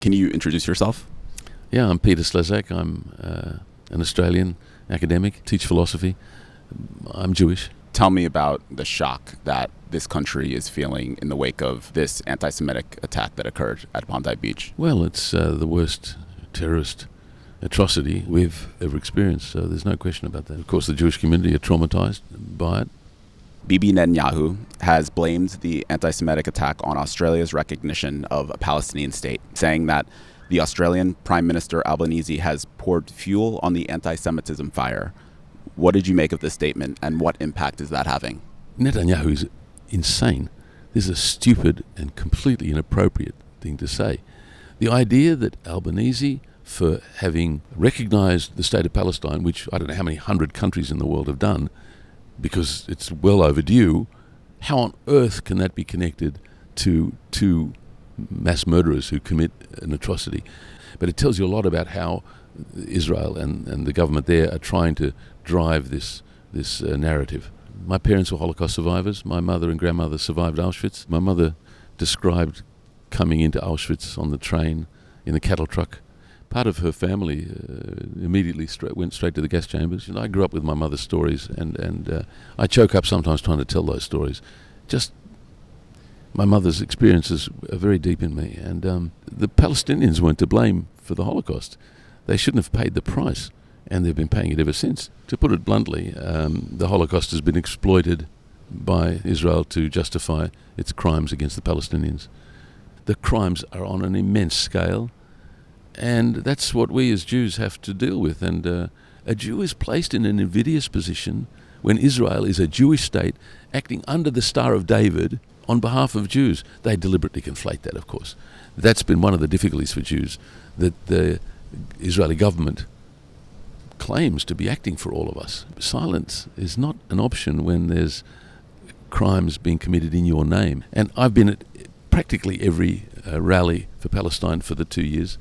Can you introduce yourself? Yeah, I'm Peter Slezak. I'm an Australian academic, teach philosophy. I'm Jewish. Tell me about the shock that this country is feeling in the wake of this anti-Semitic attack that occurred at Bondi Beach. Well, it's the worst terrorist atrocity we've ever experienced, so there's no question about that. Of course, the Jewish community are traumatized by it. Bibi Netanyahu has blamed the anti-Semitic attack on Australia's recognition of a Palestinian state, saying that the Australian Prime Minister Albanese has poured fuel on the anti-Semitism fire. What did you make of this statement, and what impact is that having? Netanyahu is insane. This is a stupid and completely inappropriate thing to say. The idea that Albanese, for having recognized the state of Palestine, which I don't know how many hundred countries in the world have done, because it's well overdue, how on earth can that be connected to two mass murderers who commit an atrocity? But it tells you a lot about how Israel and the government there are trying to drive this narrative. My parents were Holocaust survivors. My mother and grandmother survived Auschwitz. My mother described coming into Auschwitz on the train in a cattle truck. Part of her family immediately went straight to the gas chambers. You know, I grew up with my mother's stories, and I choke up sometimes trying to tell those stories. Just my mother's experiences are very deep in me, and the Palestinians weren't to blame for the Holocaust. They shouldn't have paid the price, and they've been paying it ever since. To put it bluntly, the Holocaust has been exploited by Israel to justify its crimes against the Palestinians. The crimes are on an immense scale, and that's what we as Jews have to deal with. And a Jew is placed in an invidious position when Israel is a Jewish state acting under the Star of David on behalf of Jews. They deliberately conflate that, of course. That's been one of the difficulties for Jews, that the Israeli government claims to be acting for all of us. Silence is not an option when there's crimes being committed in your name. And I've been at practically every rally for Palestine for the 2 years.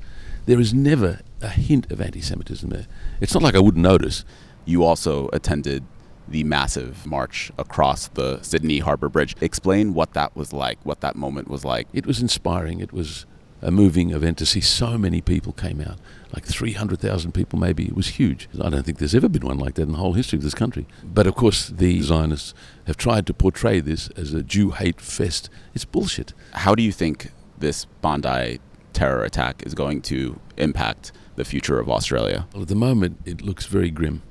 There is never a hint of anti-Semitism there. It's not like I wouldn't notice. You also attended the massive march across the Sydney Harbour Bridge. Explain what that was like, what that moment was like. It was inspiring. It was a moving event to see so many people came out, like 300,000 people maybe. It was huge. I don't think there's ever been one like that in the whole history of this country. But of course the Zionists have tried to portray this as a Jew hate fest. It's bullshit. How do you think this Bondi terror attack is going to impact the future of Australia? Well, at the moment it looks very grim.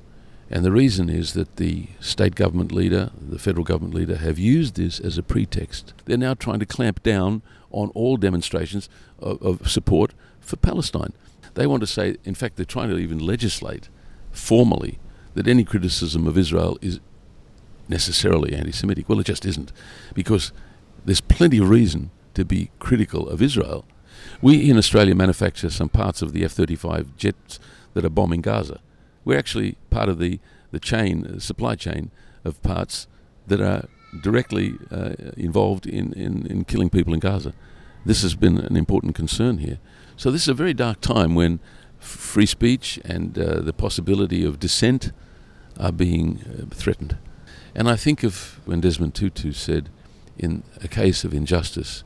And the reason is that the state government leader, the federal government leader, have used this as a pretext. They're now trying to clamp down on all demonstrations of support for Palestine. They want to say, in fact, they're trying to even legislate formally that any criticism of Israel is necessarily anti-Semitic. Well, it just isn't, because there's plenty of reason to be critical of Israel. We in Australia manufacture some parts of the F-35 jets that are bombing Gaza. We're actually part of the supply chain of parts that are directly involved in killing people in Gaza. This has been an important concern here. So this is a very dark time when free speech and the possibility of dissent are being threatened. And I think of when Desmond Tutu said, in a case of injustice,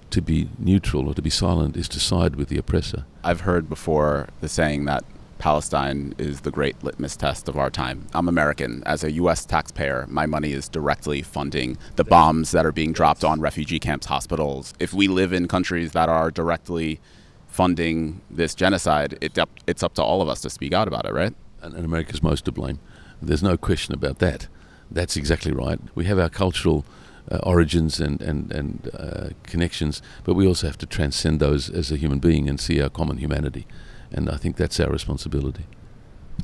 to be neutral or to be silent is to side with the oppressor. I've heard before the saying that Palestine is the great litmus test of our time. I'm American. As a U.S. taxpayer, my money is directly funding the bombs that are being dropped on refugee camps, hospitals. If we live in countries that are directly funding this genocide, it's up to all of us to speak out about it, right? And America's most to blame. There's no question about that. That's exactly right. We have our cultural origins and connections, but we also have to transcend those as a human being and see our common humanity. And I think that's our responsibility.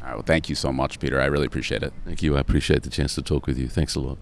All right, well, thank you so much, Peter. I really appreciate it. Thank you. I appreciate the chance to talk with you. Thanks a lot.